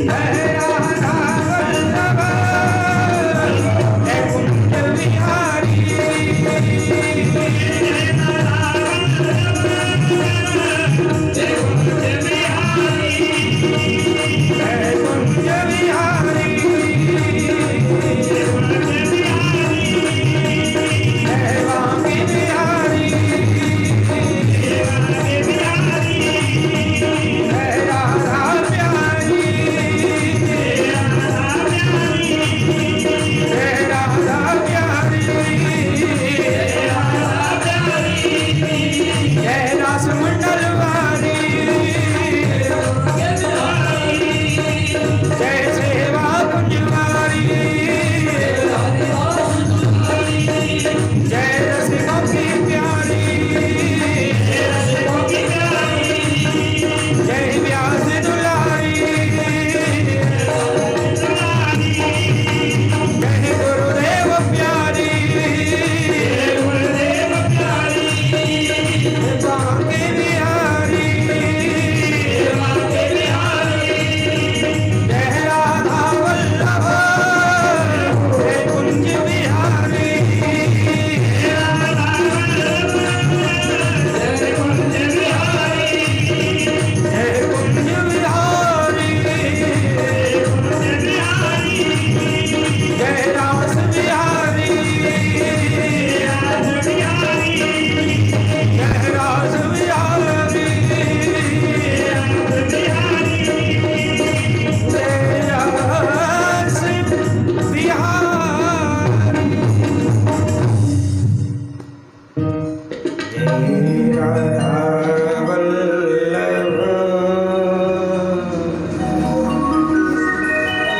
Hey!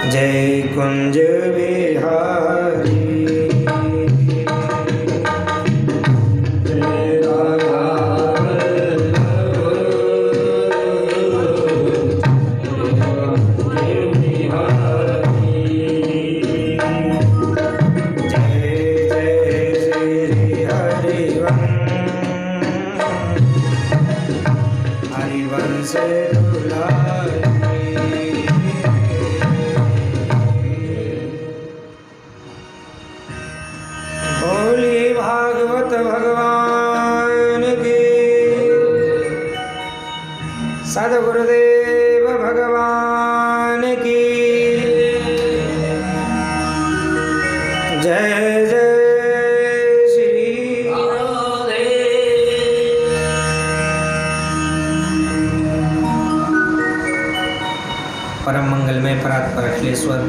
जय कुंज बिहारी जय राधा भगवान की सद्गुरुदेव भगवान की जय जय श्री राधे। परम मंगलमय परात्पर अखिलेश्वर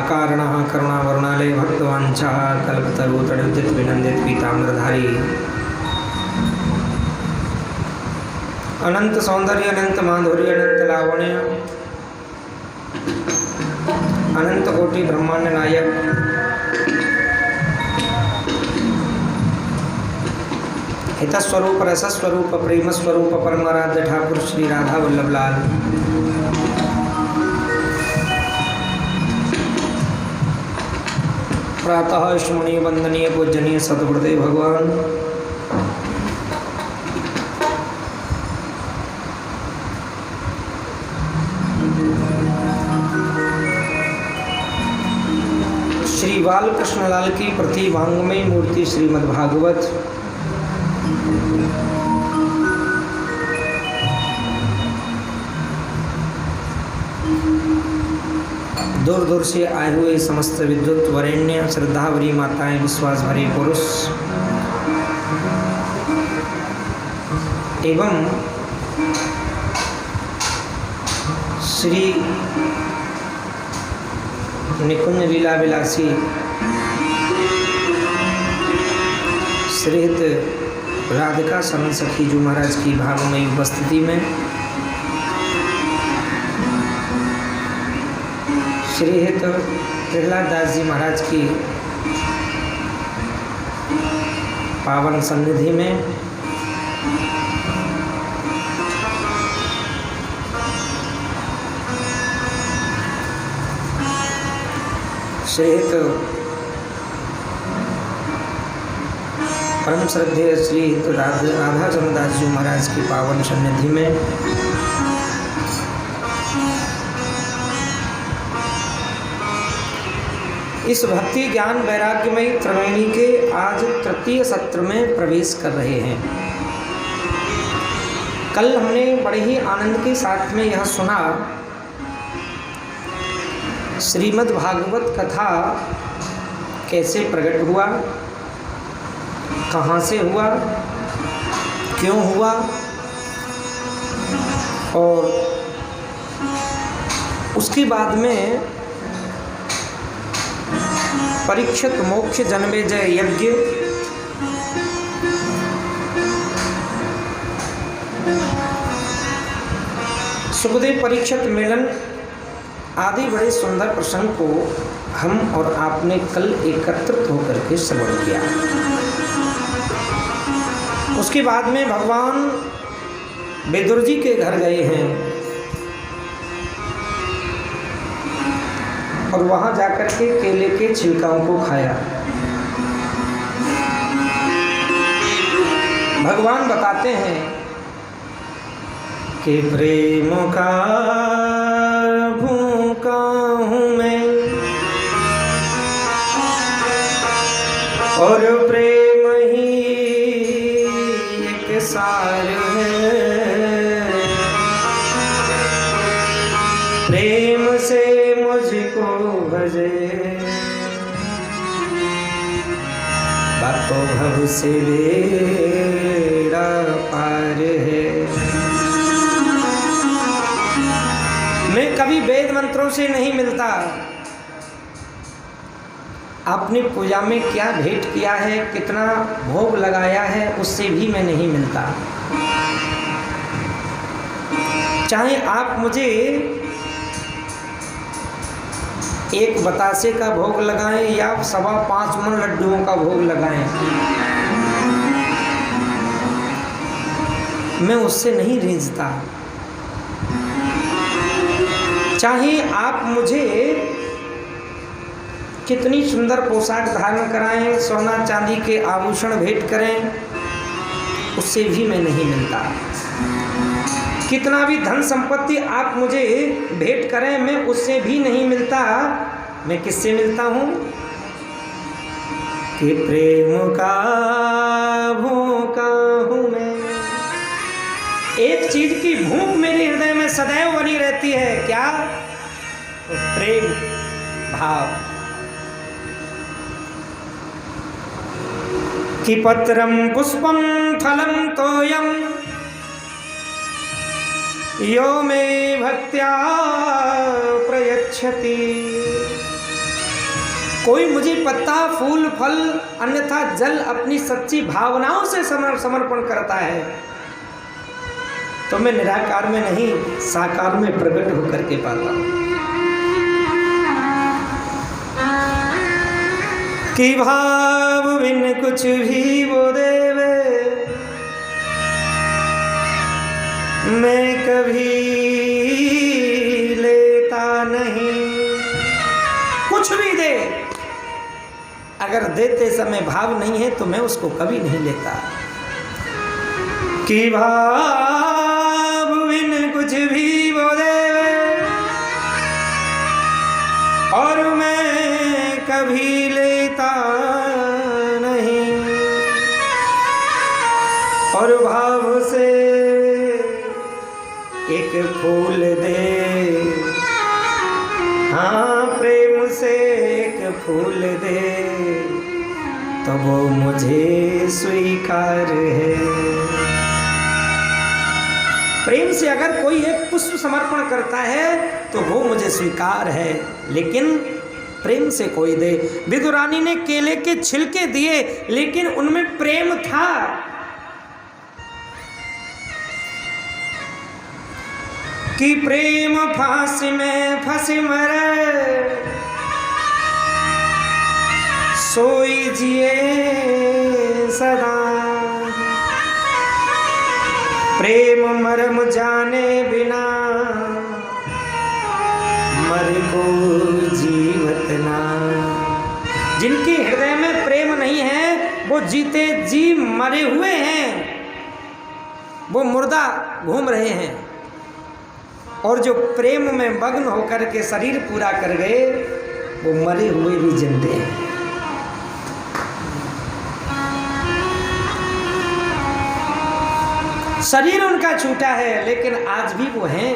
अकारणः करुणावरुणालय भक्तवांछः कल्पतरुतडित विनंदित पीताम्रधारी अनंत सौंदर्य अनंत माधुर्य अनंत लावण्य अनंत कोटि ब्रह्मांड नायक हितस्वरूप रसस्वरूप प्रेम स्वरूप परमाराध्य ठाकुर श्री राधा वल्लभ लाल प्रातः स्मरणीय वंदनीय पूजनीय सद्गुरुदेव भगवान श्री बालकृष्ण लाल की प्रतिभांगमयी मूर्ति श्रीमद्भागवत दूर दूर से आए हुए समस्त विद्युत वरेण्य श्रद्धावरी माताएं विश्वास भरे पुरुष एवं श्री निकुंज लीला विलासी श्रीहित राधिका शरण सखी जी महाराज की भावमयी उपस्थिति में श्रीहित प्रहलाद दास जी महाराज की पावन सन्निधि में श्रीहित परम श्रद्धेय श्रीहित राधा चंद्र दास जी महाराज की पावन सन्निधि में इस भक्ति ज्ञान वैराग्यमयी त्रिवेणी के आज तृतीय सत्र में प्रवेश कर रहे हैं। कल हमने बड़े ही आनंद के साथ में यह सुना श्रीमद् भागवत कथा कैसे प्रकट हुआ, कहाँ से हुआ, क्यों हुआ और उसके बाद में परीक्षित मोक्ष जन्मे जय यज्ञ सुखदेव परीक्षित मिलन आदि बड़े सुंदर प्रसंग को हम और आपने कल एकत्रित होकर के श्रवण किया। उसके बाद में भगवान विदुर जी के घर गए हैं और वहां जाकर के केले के छिलकाओं को खाया। भगवान बताते हैं कि प्रेम का भूखा हूँ मैं और प्रेम ही एक सार है। प्रेम से मुझको भजे बाको भव से बेड़ा पार है। मैं कभी वेद मंत्रों से नहीं मिलता, आपने पूजा में क्या भेंट किया है, कितना भोग लगाया है, उससे भी मैं नहीं मिलता। चाहे आप मुझे एक बतासे का भोग लगाएं या 5.25 मन लड्डुओं का भोग लगाएं, मैं उससे नहीं रीझता। चाहे आप मुझे कितनी सुंदर पोशाक धारण कराएं, सोना चांदी के आभूषण भेंट करें, उससे भी मैं नहीं मिलता। कितना भी धन संपत्ति आप मुझे भेंट करें, मैं उससे भी नहीं मिलता। मैं किससे मिलता हूँ? कि प्रेम का भूखा हूँ मैं। एक चीज की भूख मेरे हृदय में सदैव बनी रहती है, क्या? प्रेम भाव। कि पत्रम पुष्पम फलम तोयम यो मे भक्त्या प्रयच्छति। कोई मुझे पत्ता, फूल, फल, अन्यथा जल अपनी सच्ची भावनाओं से समर्पण करता है तो मैं निराकार में नहीं, साकार में प्रकट होकर के पाता हूँ। कि भाव बिन कुछ भी वो देवे, मैं कभी लेता नहीं। कुछ भी दे, अगर देते समय भाव नहीं है तो मैं उसको कभी नहीं लेता। कि भाव बिन कुछ भी वो देवे और मैं कभी लेता नहीं। और भाव से एक फूल दे, हाँ प्रेम से एक फूल दे तो वो मुझे स्वीकार है। प्रेम से अगर कोई एक पुष्प समर्पण करता है तो वो मुझे स्वीकार है, लेकिन प्रेम से कोई दे। विदुरानी ने केले के छिलके दिए लेकिन उनमें प्रेम था। कि प्रेम फांसी में फंस मरे, सोई जिए सदा। प्रेम मरम जाने बिना मर को जीवत ना। जिनके हृदय में प्रेम नहीं है वो जीते जी मरे हुए हैं, वो मुर्दा घूम रहे हैं। और जो प्रेम में मग्न होकर के शरीर पूरा कर गए वो मरे हुए भी जिंदे हैं। शरीर उनका छूटा है लेकिन आज भी वो हैं।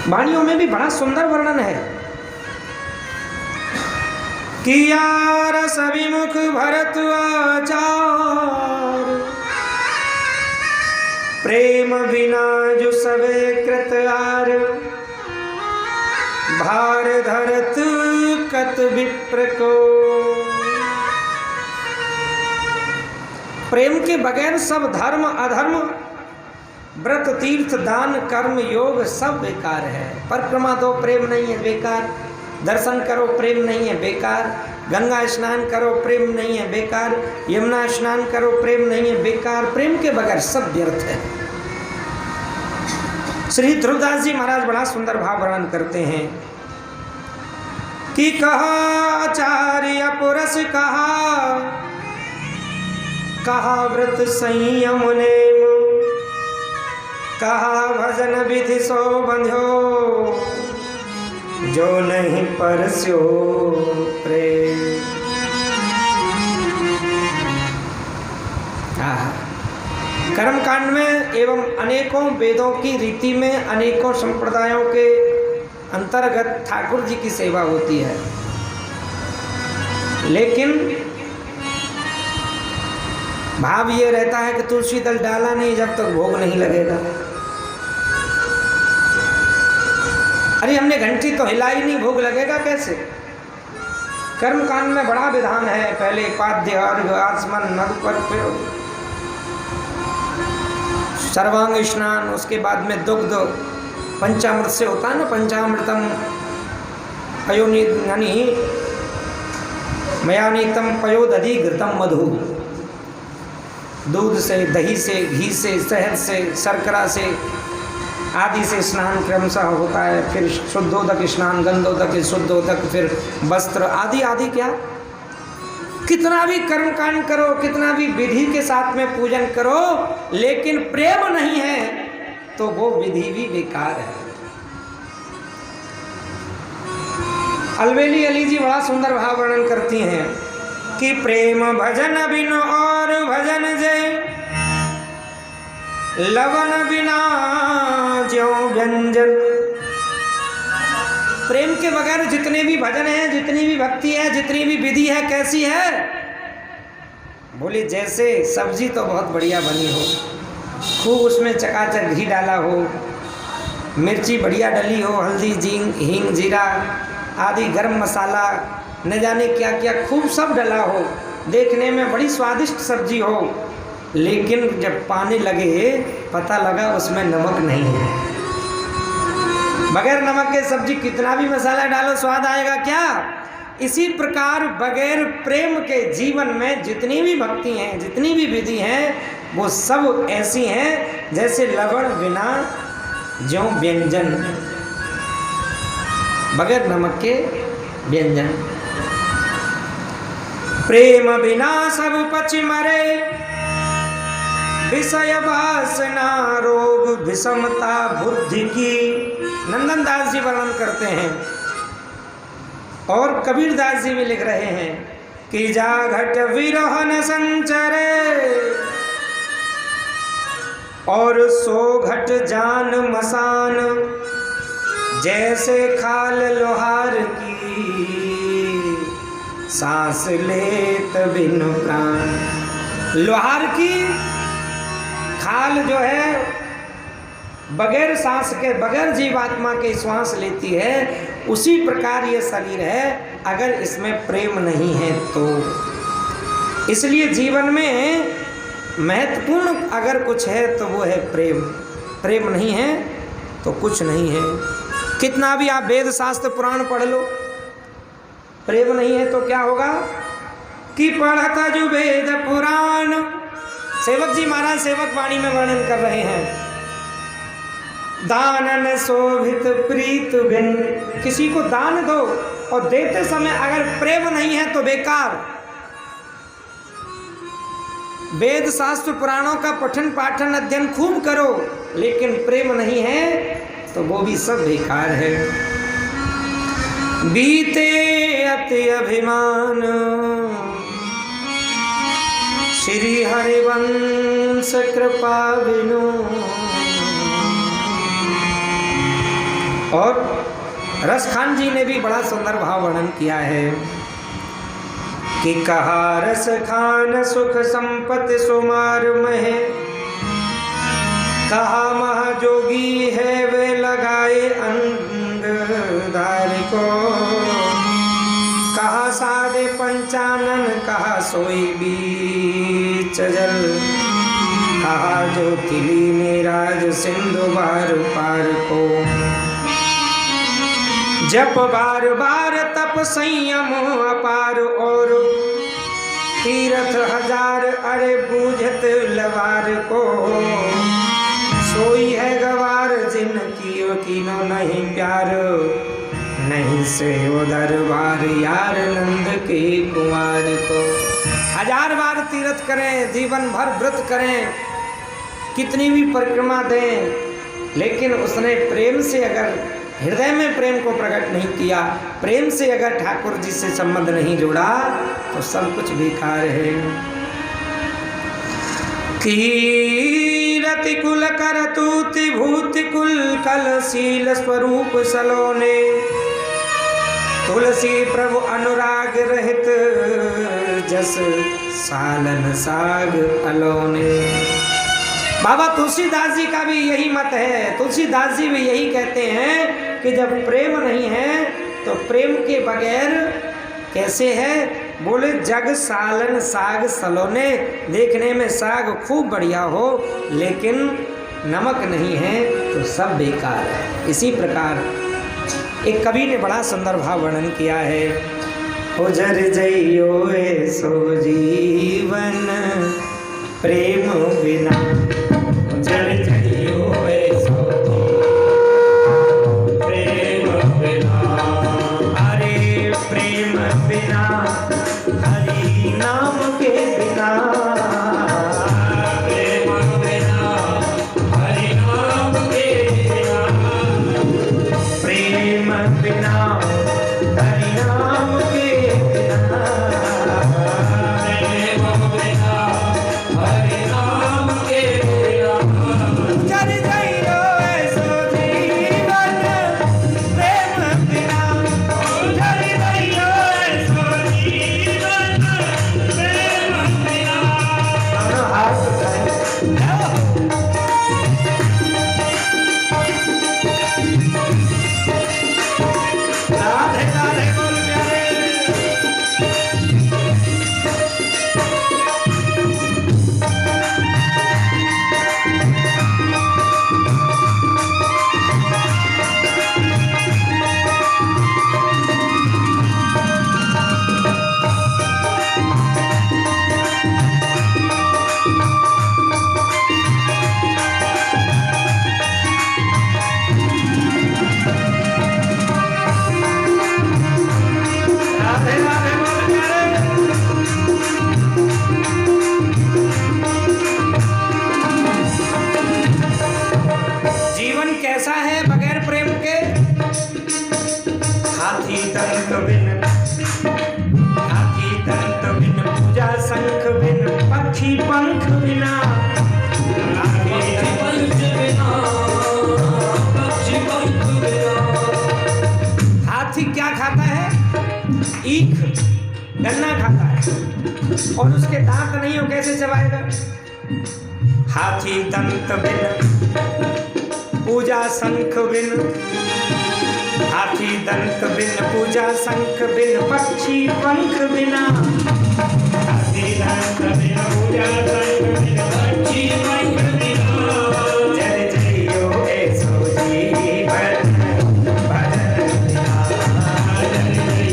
वाणियों में भी बड़ा सुंदर वर्णन है कि यार सभी मुख भरत आचार, प्रेम बिना जो सबे कृतार। भार धरत कत विप्र को। प्रेम के बगैर सब धर्म अधर्म, व्रत तीर्थ दान कर्म योग सब बेकार है। परिक्रमा दो प्रेम नहीं है बेकार, दर्शन करो प्रेम नहीं है बेकार, गंगा स्नान करो प्रेम नहीं है बेकार, यमुना स्नान करो प्रेम नहीं है बेकार। प्रेम के बगैर सब व्यर्थ है। श्री ध्रुवदास जी महाराज बड़ा सुंदर भाव वर्णन करते हैं कि कहा आचार्य पुरस, कहा व्रत संयम नेम, कहा भजन विधि सो बंध्यो, जो नहीं परस्यो प्रेम। कर्मकांड में एवं अनेकों वेदों की रीति में अनेकों संप्रदायों के अंतर्गत ठाकुर जी की सेवा होती है, लेकिन भाव ये रहता है कि तुलसी दल डाला नहीं जब तक भोग नहीं लगेगा। अरे हमने घंटी तो हिलाई नहीं, भोग लगेगा कैसे? कर्मकांड में बड़ा विधान है, पहले पाद्य अर्घ आचमन मधुपर, फिर सर्वांग स्नान, उसके बाद में दुग्ध पंचामृत से होता है ना, पंचामृतम पयोनी यानी मयानीतम पयोदधि घृतम मधु, दूध से, दही से, घी से, शहद से, शर्करा से आदि से स्नान क्रमशः होता है। फिर शुद्धोदक स्नान, गंधोदक, शुद्धोदक, फिर वस्त्र आदि आदि। क्या कितना भी कर्मकांड करो, कितना भी विधि के साथ में पूजन करो, लेकिन प्रेम नहीं है तो वो विधि भी बेकार है। अलवेली अली जी बड़ा सुंदर भाव वर्णन करती हैं कि प्रेम भजन बिनु और भजन जय, लवन बिना ज्यों व्यंजन। प्रेम के बगैर जितने भी भजन हैं, जितनी भी भक्ति है, जितनी भी विधि है, कैसी है? बोले जैसे सब्जी तो बहुत बढ़िया बनी हो, खूब उसमें चकाचक घी डाला हो, मिर्ची बढ़िया डली हो, हल्दी, हींग, जीरा आदि, गरम मसाला, न जाने क्या क्या खूब सब डला हो, देखने में बड़ी स्वादिष्ट सब्जी हो, लेकिन जब पानी लगे पता लगा उसमें नमक नहीं है। बगैर नमक के सब्जी कितना भी मसाला डालो स्वाद आएगा क्या? इसी प्रकार बगैर प्रेम के जीवन में जितनी भी भक्ति हैं, जितनी भी विधि हैं, वो सब ऐसी हैं जैसे लवण बिना ज्यों व्यंजन, बगैर नमक के व्यंजन। प्रेम बिना सब पच मरे, विषय वासना रोग विषमता बुद्धि की। नंदन दास जी वर्णन करते हैं और कबीर दास जी भी लिख रहे हैं कि जाघट विरहन संचरे और सो घट जान मसान, जैसे खाल लोहार की सांस लेत बिन प्राण। लोहार की खाल जो है बगैर सांस के, बगैर जीवात्मा के श्वास लेती है, उसी प्रकार ये शरीर है अगर इसमें प्रेम नहीं है तो। इसलिए जीवन में महत्वपूर्ण अगर कुछ है तो वो है प्रेम। प्रेम नहीं है तो कुछ नहीं है। कितना भी आप वेद शास्त्र पुराण पढ़ लो, प्रेम नहीं है तो क्या होगा कि पढ़ता जो वेद पुराण। सेवक जी महाराज सेवक वाणी में वर्णन कर रहे हैं, दानन शोभित प्रीत बिन। किसी को दान दो और देते समय अगर प्रेम नहीं है तो बेकार। वेद शास्त्र पुराणों का पठन पाठन अध्ययन खूब करो, लेकिन प्रेम नहीं है तो वो भी सब बेकार है। बीते अति अभिमान श्री हरिवंश कृपा बिनु। और रसखान जी ने भी बड़ा सुंदर भाव वर्णन किया है कि कहा रस खान सुख संपत्ति सुमार महे, कहा महाजोगी है वे लगाए अंगधारी को, कहा सादे पंचानन, कहा सोई बीच जल, कहा जो तिली ने राज सिंधु बार पार को। जप बार बार तप संयम अपार और तीर्थ हजार, अरे बूझत लवार को, सोई है गवार जिन कीनो नहीं प्यार, नहीं से उधर बार यार नंद के कुमार को। हजार बार तीर्थ करें, जीवन भर व्रत करें, कितनी भी परिक्रमा दें, लेकिन उसने प्रेम से अगर हृदय में प्रेम को प्रकट नहीं किया, प्रेम से अगर ठाकुर जी से संबंध नहीं जोड़ा तो सब कुछ बेकार है। कीरति कुल करतूति भूति कुल कल शील स्वरूप सलोने, तुलसी प्रभु अनुराग रहित जस सालन साग अलोने। बाबा तुलसीदास जी का भी यही मत है। तुलसीदास जी भी यही कहते हैं कि जब प्रेम नहीं है तो प्रेम के बगैर कैसे है? बोले जग सालन साग सलोने। देखने में साग खूब बढ़िया हो, लेकिन नमक नहीं है तो सब बेकार है। इसी प्रकार एक कवि ने बड़ा सुंदर भाव वर्णन किया है। उजर जइयो ऐसो जीवन प्रेम बिना, उजर जइयो ऐसो प्रेम बिना, अरे प्रेम बिना हरि नाम के बिना, प्रेम बिना हरि नाम के बिना, प्रेम बिना हरि नाम के बिना, प्रेम बिना हरि नाम के बिना, उजर जइयो ऐसो जीवन प्रेम बिना, उजर जइयो ऐसो जीवन प्रेम बिना। दोनों हाथ उठाएं। राधे राधे बोल प्यारे। राधे राधे बोल प्यारे। जीवन कैसा है बगैर प्रेम के? हाथी दंत बिन, हाथी दंत बिन पूजा शंख बिन, पक्षी पंख बिना, हाथी पंख बिना, पक्षी पंख बिना। हाथी क्या खाता है? ईख, गन्ना खाता है, और उसके दांत नहीं हो कैसे चबाएगा? हाथी दंत बिन पूजा शंख बिन, हाथी दंत बिन पूजा शंख बिन, पक्षी पंख बिना, हाथी दंत बिन पूजा शंख बिन, पक्षी पंख बिना। जय जइयो ऐसो जीवन भजन बिना, जय जइयो ऐसो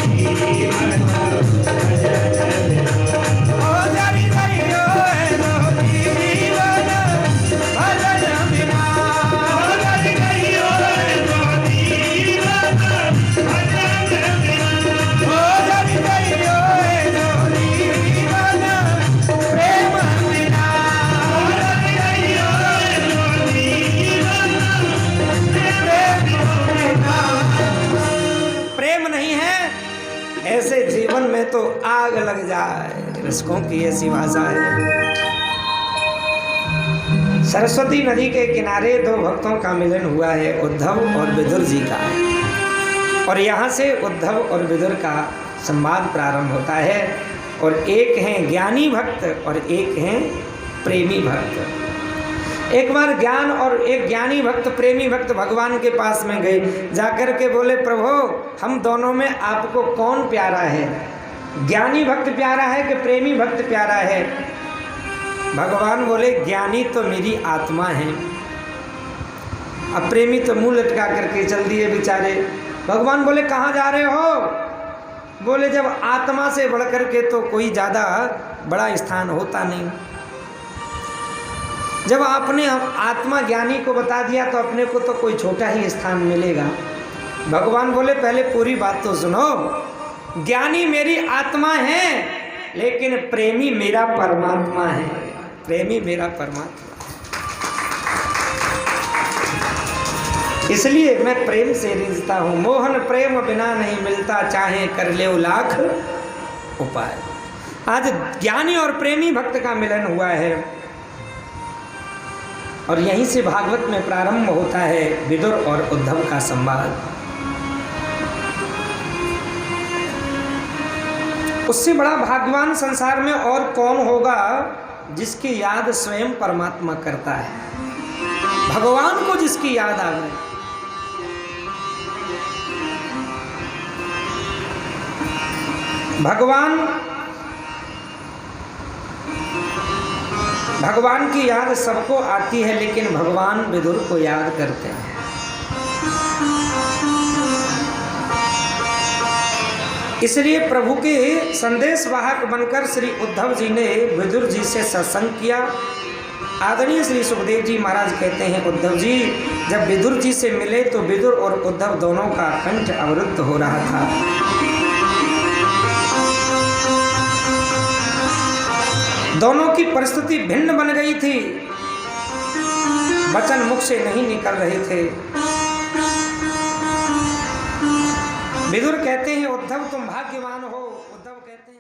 जीवन भजन बिना, ओ जय जइयो ऐसो जीवन भजन बिना, ओ जय जइयो ऐसो जीवन भजन बिना, ओ जय जइयो ऐसो जीवन प्रेम बिना, ओ जय जइयो ऐसो जीवन प्रेम बिना। प्रेम नहीं है ऐसे जीवन में तो आग लग जाए, रसिकों की ऐसी भाषा है। सरस्वती नदी के किनारे दो भक्तों का मिलन हुआ है, उद्धव और विदुर जी का, और यहाँ से उद्धव और विदुर का संवाद प्रारंभ होता है। और एक हैं ज्ञानी भक्त और एक हैं प्रेमी भक्त। एक बार ज्ञान और एक ज्ञानी भक्त प्रेमी भक्त भगवान के पास में गए, जाकर के बोले प्रभु हम दोनों में आपको कौन प्यारा है? ज्ञानी भक्त प्यारा है कि प्रेमी भक्त प्यारा है? भगवान बोले ज्ञानी तो मेरी आत्मा है, अब प्रेमी तो मुंह लटका करके चल दिए बेचारे। भगवान बोले कहाँ जा रहे हो? बोले जब आत्मा से बढ़ करके तो कोई ज़्यादा बड़ा स्थान होता नहीं। जब आपने आत्मा ज्ञानी को बता दिया तो अपने को तो कोई छोटा ही स्थान मिलेगा। भगवान बोले पहले पूरी बात तो सुनो, ज्ञानी मेरी आत्मा है लेकिन प्रेमी मेरा परमात्मा है, प्रेमी मेरा परमात्मा। इसलिए मैं प्रेम से रिझता हूँ, मोहन प्रेम बिना नहीं मिलता, चाहे कर ले लाख उपाय। आज ज्ञानी और प्रेमी भक्त का मिलन हुआ है और यहीं से भागवत में प्रारंभ होता है विदुर और उद्धव का संवाद। उससे बड़ा भाग्यवान संसार में और कौन होगा जिसकी याद स्वयं परमात्मा करता है, भगवान को जिसकी याद आ गई। भगवान भगवान की याद सबको आती है, लेकिन भगवान विदुर को याद करते हैं। इसलिए प्रभु के संदेश वाहक बनकर श्री उद्धव जी ने विदुर जी से सत्संग किया। आदरणीय श्री सुखदेव जी महाराज कहते हैं, उद्धव जी जब विदुर जी से मिले तो विदुर और उद्धव दोनों का कंठ अवरुद्ध हो रहा था। दोनों की परिस्थिति भिन्न बन गई थी, वचन मुख से नहीं निकल रहे थे। विदुर कहते हैं, उद्धव तुम भाग्यवान हो। उद्धव कहते हैं